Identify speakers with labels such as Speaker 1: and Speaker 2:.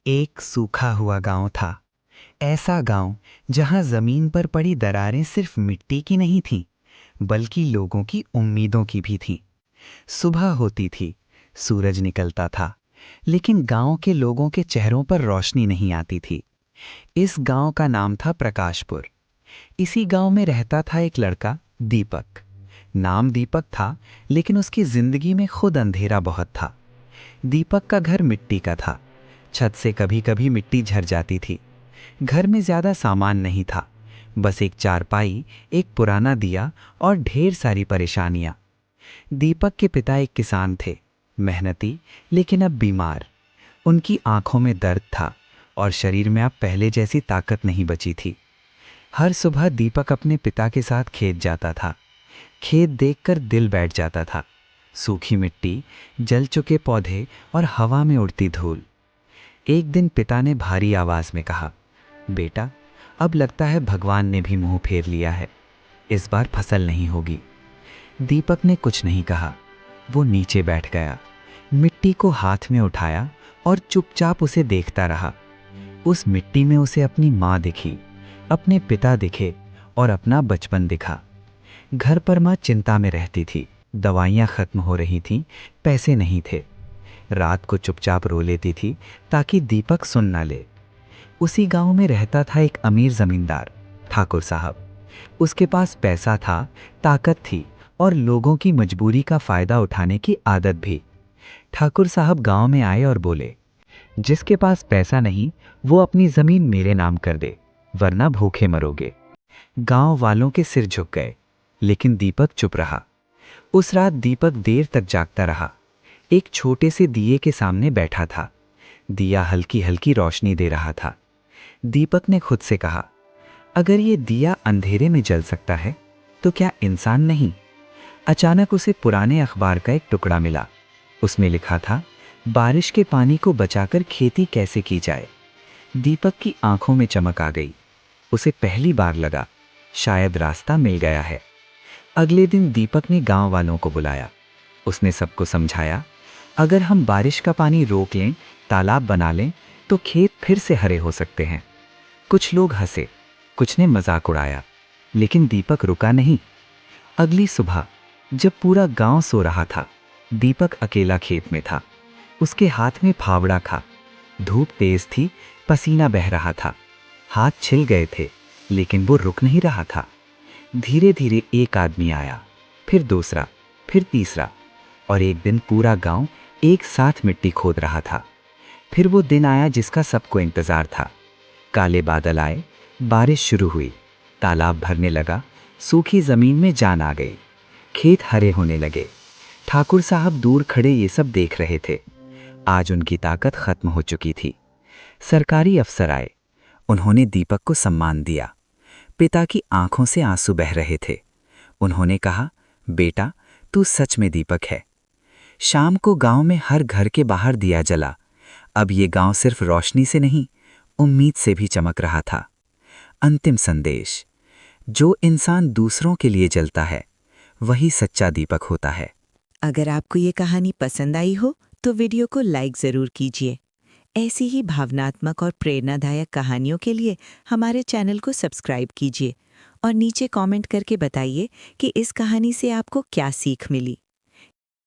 Speaker 1: एक सूखा हुआ गांव था। ऐसा गांव जहां जमीन पर पड़ी दरारें सिर्फ मिट्टी की नहीं थीं, बल्कि लोगों की उम्मीदों की भी थीं। सुबह होती थी, सूरज निकलता था, लेकिन गांव के लोगों के चेहरों पर रोशनी नहीं आती थी। इस गांव का नाम था प्रकाशपुर। इसी गांव में रहता था एक लड़का, दीपक। नाम दीपक था, लेकिन उसकी जिंदगी में खुद अंधेरा बहुत था। दीपक का घर मिट्टी का था। छत से कभी कभी मिट्टी झर जाती थी। घर में ज्यादा सामान नहीं था, बस एक चारपाई, एक पुराना दिया और ढेर सारी परेशानियां। दीपक के पिता एक किसान थे, मेहनती, लेकिन अब बीमार। उनकी आंखों में दर्द था और शरीर में अब पहले जैसी ताकत नहीं बची थी। हर सुबह दीपक अपने पिता के साथ खेत जाता था। खेत देखकर दिल बैठ जाता था। सूखी मिट्टी, जल चुके पौधे और हवा में उड़ती धूल। एक दिन पिता ने भारी आवाज में कहा, बेटा, अब लगता है भगवान ने भी मुंह फेर लिया है। इस बार फसल नहीं होगी। दीपक ने कुछ नहीं कहा। वो नीचे बैठ गया, मिट्टी को हाथ में उठाया और चुपचाप उसे देखता रहा। उस मिट्टी में उसे अपनी माँ दिखी, अपने पिता दिखे और अपना बचपन दिखा। घर पर माँ चिंता में रहती थी, दवाइयाँ खत्म हो रही थीं, पैसे नहीं थे। रात को चुपचाप रो लेती थी ताकि दीपक सुन ना ले। उसी गांव में रहता था एक अमीर जमींदार, ठाकुर साहब। उसके पास पैसा था, ताकत थी और लोगों की मजबूरी का फायदा उठाने की आदत भी। ठाकुर साहब गांव में आए और बोले, जिसके पास पैसा नहीं वो अपनी जमीन मेरे नाम कर दे, वरना भूखे मरोगे। गांव वालों के सिर झुक गए, लेकिन दीपक चुप रहा। उस रात दीपक देर तक जागता रहा। एक छोटे से दिए के सामने बैठा था। दिया हल्की हल्की रोशनी दे रहा था। दीपक ने खुद से कहा, अगर ये दिया अंधेरे में जल सकता है तो क्या इंसान नहीं? अचानक उसे पुराने अखबार का एक टुकड़ा मिला। उसमें लिखा था, बारिश के पानी को बचाकर खेती कैसे की जाए। दीपक की आंखों में चमक आ गई। उसे पहली बार लगा, शायद रास्ता मिल गया है। अगले दिन दीपक ने गांव वालों को बुलाया। उसने सबको समझाया, अगर हम बारिश का पानी रोक लें, तालाब बना लें, तो खेत फिर से हरे हो सकते हैं। कुछ लोग हंसे, कुछ ने मजाक उड़ाया, लेकिन दीपक रुका नहीं। अगली सुबह जब पूरा गांव सो रहा था, दीपक अकेला खेत में था। उसके हाथ में फावड़ा था। धूप तेज थी, पसीना बह रहा था। हाथ छिल गए थे, लेकिन वो रुक नहीं रहा था। धीरे धीरे एक आदमी आया, फिर दूसरा, फिर तीसरा, और एक दिन पूरा गांव एक साथ मिट्टी खोद रहा था। फिर वो दिन आया जिसका सबको इंतजार था। काले बादल आए, बारिश शुरू हुई, तालाब भरने लगा, सूखी जमीन में जान आ गई, खेत हरे होने लगे। ठाकुर साहब दूर खड़े ये सब देख रहे थे। आज उनकी ताकत खत्म हो चुकी थी। सरकारी अफसर आए। उन्होंने दीपक को सम्मान दिया। पिता की आंखों से आंसू बह रहे थे। उन्होंने कहा, बेटा, तू सच में दीपक है। शाम को गांव में हर घर के बाहर दिया जला। अब ये गांव सिर्फ रोशनी से नहीं, उम्मीद से भी चमक रहा था। अंतिम संदेश, जो इंसान दूसरों के लिए जलता है, वही सच्चा दीपक होता है।
Speaker 2: अगर आपको ये कहानी पसंद आई हो तो वीडियो को लाइक ज़रूर कीजिए। ऐसी ही भावनात्मक और प्रेरणादायक कहानियों के लिए हमारे चैनल को सब्सक्राइब कीजिए और नीचे कमेंट करके बताइए कि इस कहानी से आपको क्या सीख मिली।